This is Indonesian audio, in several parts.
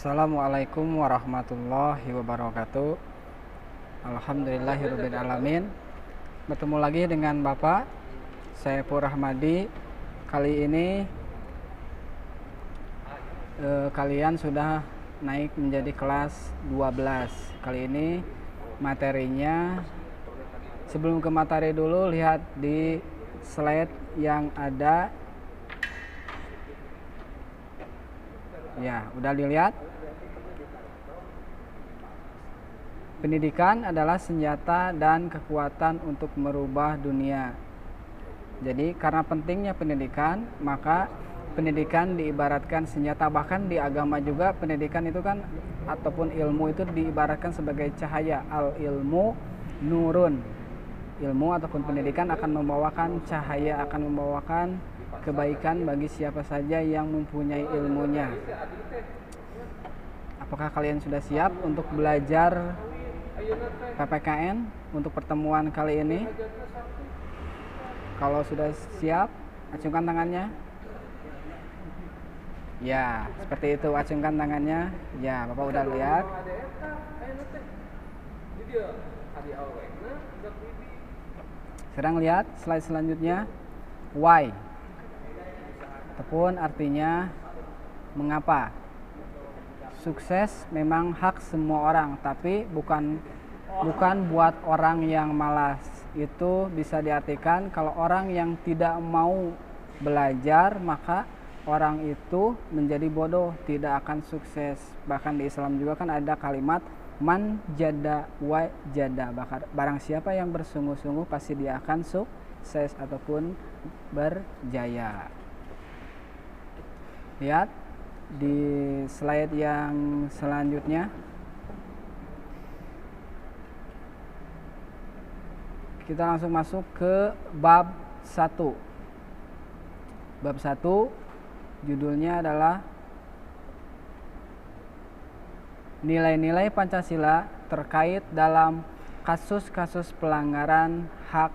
Assalamualaikum warahmatullahi wabarakatuh. Alhamdulillahirabbil alamin. Bertemu lagi dengan Bapak Saiful Rahmadi. Kali ini kalian sudah naik menjadi kelas 12. Kali ini materinya, sebelum ke materi dulu, lihat di slide yang ada. Ya, udah dilihat? Pendidikan adalah senjata dan kekuatan untuk merubah dunia. Jadi karena pentingnya pendidikan, maka pendidikan diibaratkan senjata. Bahkan di agama juga pendidikan itu kan, ataupun ilmu itu diibaratkan sebagai cahaya. Al ilmu nurun. Ilmu ataupun pendidikan akan membawakan cahaya, akan membawakan kebaikan bagi siapa saja yang mempunyai ilmunya. Apakah kalian sudah siap untuk belajar PPKN untuk pertemuan kali ini? Kalau sudah siap, acungkan tangannya. Ya, seperti itu, acungkan tangannya. Ya, Bapak udah lihat. Sekarang lihat slide selanjutnya. Why? Ataupun artinya mengapa. Sukses memang hak semua orang, tapi bukan buat orang yang malas. Itu bisa diartikan kalau orang yang tidak mau belajar, maka orang itu menjadi bodoh, tidak akan sukses. Bahkan di Islam juga kan ada kalimat man jada wa jada. Barang siapa yang bersungguh-sungguh pasti dia akan sukses ataupun berjaya. Lihat di slide yang selanjutnya. Kita langsung masuk ke bab 1. Bab 1 judulnya adalah nilai-nilai Pancasila terkait dalam kasus-kasus pelanggaran hak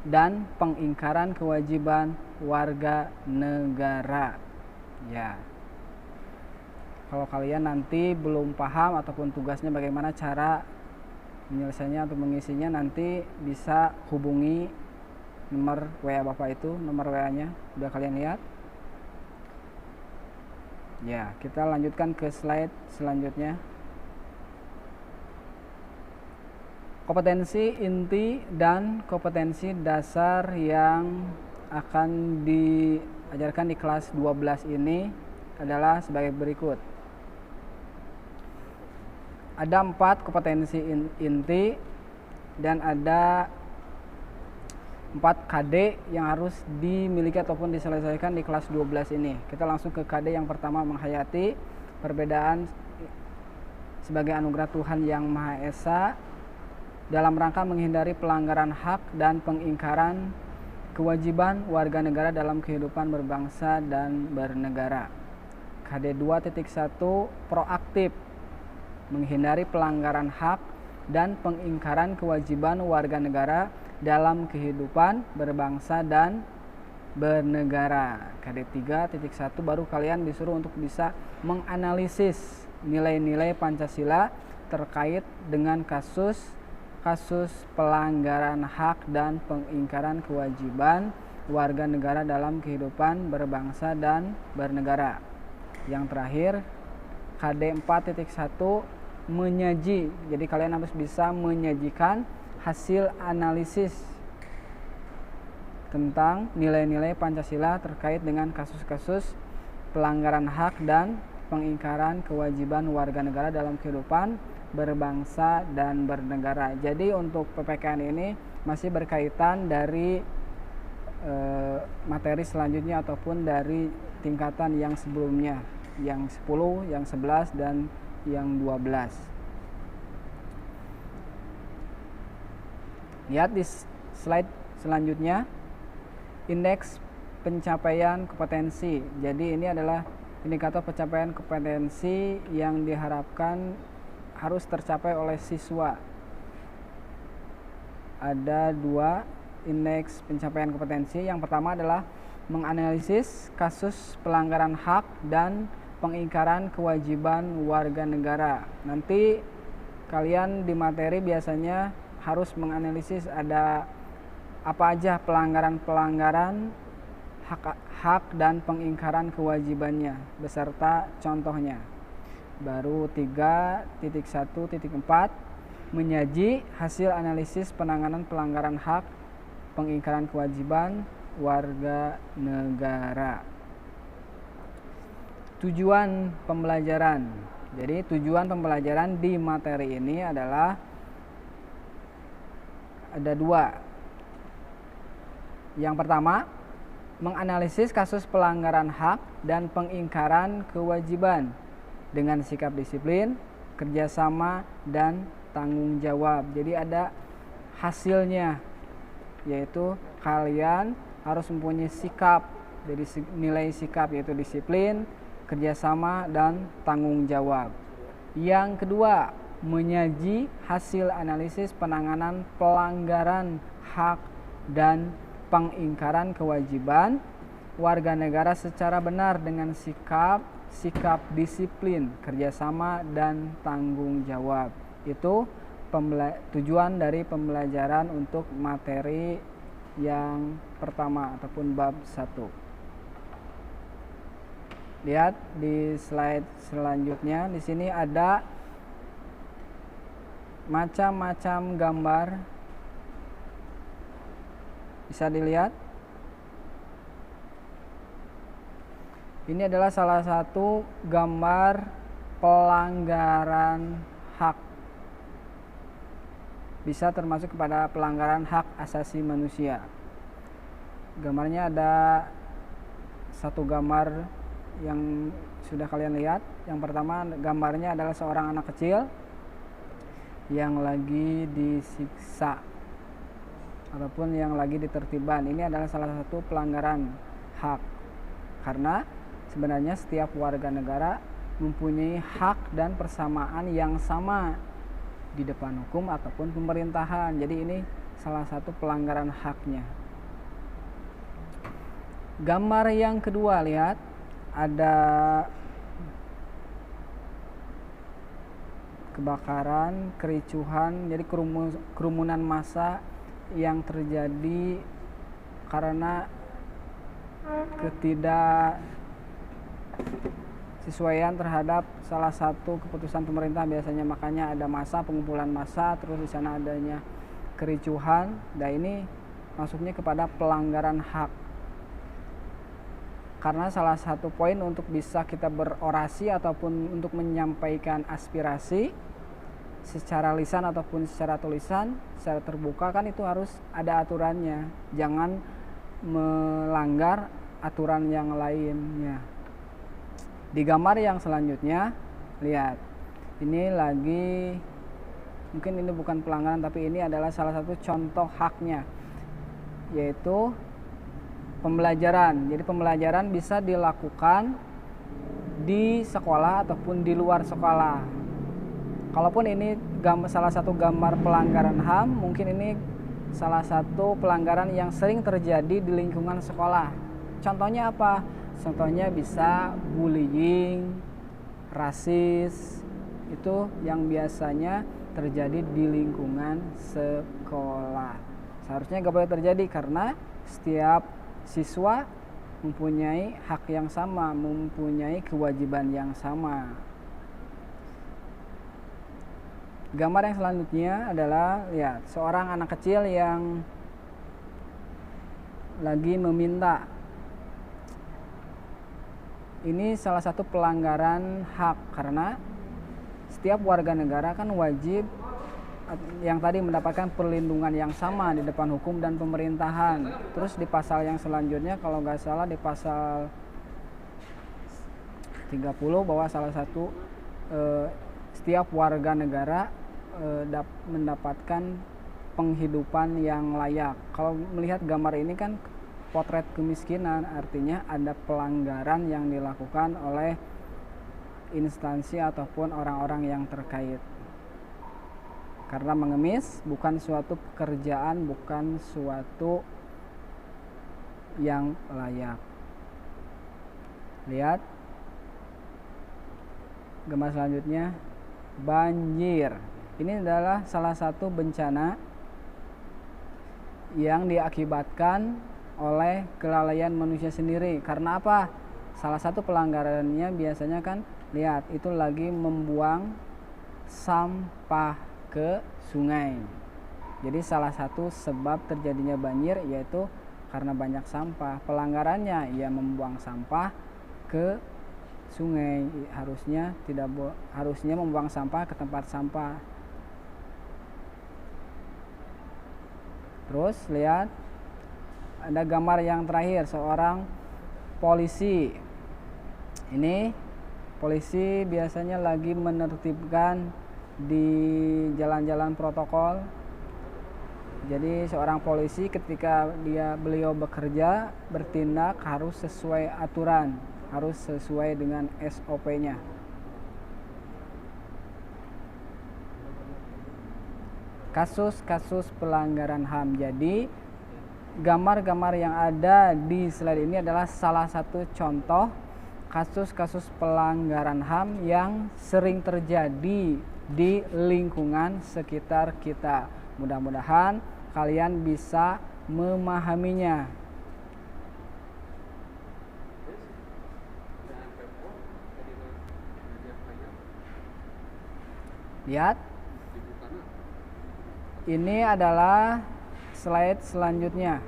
dan pengingkaran kewajiban warga negara. Ya. Kalau kalian nanti belum paham ataupun tugasnya bagaimana cara menyelesaikannya atau mengisinya, nanti bisa hubungi nomor WA Bapak itu, nomor WA-nya udah kalian lihat. Ya, kita lanjutkan ke slide selanjutnya. Kompetensi inti dan kompetensi dasar yang akan diajarkan di kelas 12 ini adalah sebagai berikut. Ada 4 kompetensi inti dan ada 4 KD yang harus dimiliki ataupun diselesaikan di kelas 12 ini. Kita langsung ke KD yang pertama, menghayati perbedaan sebagai anugerah Tuhan Yang Maha Esa dalam rangka menghindari pelanggaran hak dan pengingkaran kewajiban warga negara dalam kehidupan berbangsa dan bernegara. KD 2.1 proaktif menghindari pelanggaran hak dan pengingkaran kewajiban warga negara dalam kehidupan berbangsa dan bernegara. KD 3.1 baru kalian disuruh untuk bisa menganalisis nilai-nilai Pancasila terkait dengan kasus pelanggaran hak dan pengingkaran kewajiban warga negara dalam kehidupan berbangsa dan bernegara. Yang terakhir KD 4.1 menyaji. Jadi kalian harus bisa menyajikan hasil analisis tentang nilai-nilai Pancasila terkait dengan kasus-kasus pelanggaran hak dan pengingkaran kewajiban warga negara dalam kehidupan berbangsa dan bernegara. Jadi untuk PPKN ini masih berkaitan dari materi selanjutnya ataupun dari tingkatan yang sebelumnya, yang 10, yang 11 dan yang 12. Lihat di slide selanjutnya, indeks pencapaian kompetensi. Jadi ini adalah indikator pencapaian kompetensi yang diharapkan harus tercapai oleh siswa. Ada 2 indeks pencapaian kompetensi. Yang pertama adalah menganalisis kasus pelanggaran hak dan pengingkaran kewajiban warga negara. Nanti kalian di materi biasanya harus menganalisis ada apa aja pelanggaran-pelanggaran hak dan pengingkaran kewajibannya beserta contohnya. Baru 3.1.4 menyaji hasil analisis penanganan pelanggaran hak pengingkaran kewajiban warga negara. Tujuan pembelajaran. Jadi tujuan pembelajaran di materi ini adalah ada 2. Yang pertama, menganalisis kasus pelanggaran hak dan pengingkaran kewajiban dengan sikap disiplin, kerjasama, dan tanggung jawab. Jadi ada hasilnya, yaitu kalian harus mempunyai sikap. Jadi nilai sikap yaitu disiplin, kerjasama, dan tanggung jawab. Yang kedua, menyaji hasil analisis penanganan pelanggaran hak dan pengingkaran kewajiban warga negara secara benar dengan sikap disiplin, kerjasama, dan tanggung jawab. Itu tujuan dari pembelajaran untuk materi yang pertama ataupun bab 1. Lihat di slide selanjutnya, di sini ada macam-macam gambar. Bisa dilihat. Ini adalah salah satu gambar pelanggaran hak. Bisa termasuk kepada pelanggaran hak asasi manusia. Gambarnya ada satu gambar yang sudah kalian lihat. Yang pertama, gambarnya adalah seorang anak kecil yang lagi disiksa ataupun yang lagi ditertiban. Ini adalah salah satu pelanggaran hak, karena sebenarnya setiap warga negara mempunyai hak dan persamaan yang sama di depan hukum ataupun pemerintahan. Jadi ini salah satu pelanggaran haknya. Gambar yang kedua, lihat ada kebakaran, kericuhan, jadi kerumunan massa yang terjadi karena ketidaksesuaian terhadap salah satu keputusan pemerintah biasanya. Makanya ada massa, pengumpulan massa, terus di sana adanya kericuhan. Dan ini masuknya kepada pelanggaran hak. Karena salah satu poin untuk bisa kita berorasi ataupun untuk menyampaikan aspirasi secara lisan ataupun secara tulisan, secara terbuka, kan itu harus ada aturannya. Jangan melanggar aturan yang lainnya. Di gambar yang selanjutnya, lihat. Ini lagi, mungkin ini bukan pelanggaran, tapi ini adalah salah satu contoh haknya, yaitu pembelajaran. Jadi pembelajaran bisa dilakukan di sekolah ataupun di luar sekolah. Kalaupun ini salah satu gambar pelanggaran HAM, mungkin ini salah satu pelanggaran yang sering terjadi di lingkungan sekolah. Contohnya apa? Contohnya bisa bullying, rasis, itu yang biasanya terjadi di lingkungan sekolah. Seharusnya gak boleh terjadi karena setiap siswa mempunyai hak yang sama, mempunyai kewajiban yang sama. Gambar yang selanjutnya adalah, lihat, seorang anak kecil yang lagi meminta. Ini salah satu pelanggaran hak, karena setiap warga negara kan wajib yang tadi mendapatkan perlindungan yang sama di depan hukum dan pemerintahan. Terus di pasal yang selanjutnya, kalau nggak salah di pasal 30, bahwa salah satu setiap warga negara mendapatkan penghidupan yang layak. Kalau melihat gambar ini kan potret kemiskinan, artinya ada pelanggaran yang dilakukan oleh instansi ataupun orang-orang yang terkait. Karena mengemis bukan suatu pekerjaan, bukan suatu yang layak. Lihat, Gambar selanjutnya, banjir. Ini adalah salah satu bencana yang diakibatkan oleh kelalaian manusia sendiri. Karena apa? Salah satu pelanggarannya biasanya kan, lihat, itu lagi membuang sampah ke sungai. Jadi salah satu sebab terjadinya banjir yaitu karena banyak sampah. Pelanggarannya ya membuang sampah ke sungai. Harusnya membuang sampah ke tempat sampah. Terus lihat, ada gambar yang terakhir, seorang polisi. Ini polisi biasanya lagi menertibkan di jalan-jalan protokol. Jadi seorang polisi ketika beliau bekerja, bertindak harus sesuai aturan, harus sesuai dengan SOP-nya. Kasus-kasus pelanggaran HAM. Jadi gambar-gambar yang ada di slide ini adalah salah satu contoh kasus-kasus pelanggaran HAM yang sering terjadi di lingkungan sekitar kita. Mudah-mudahan kalian bisa memahaminya. Lihat, ini adalah slide selanjutnya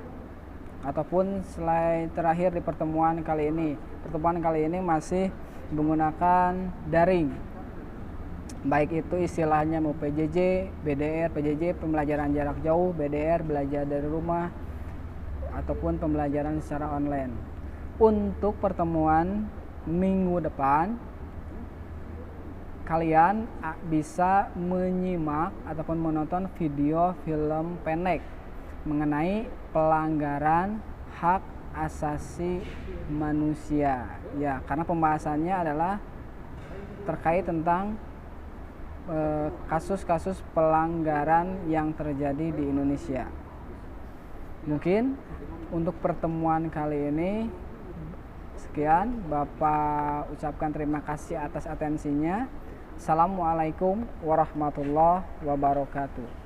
ataupun slide terakhir di pertemuan kali ini. Pertemuan kali ini masih menggunakan daring, baik itu istilahnya mau PJJ, BDR, PJJ pembelajaran jarak jauh, BDR belajar dari rumah, ataupun pembelajaran secara online. Untuk pertemuan minggu depan, kalian bisa menyimak ataupun menonton video film pendek mengenai pelanggaran hak asasi manusia. Ya, karena pembahasannya adalah terkait tentang kasus-kasus pelanggaran yang terjadi di Indonesia. Mungkin untuk pertemuan kali ini sekian. Bapak ucapkan terima kasih atas atensinya. Assalamualaikum warahmatullahi wabarakatuh.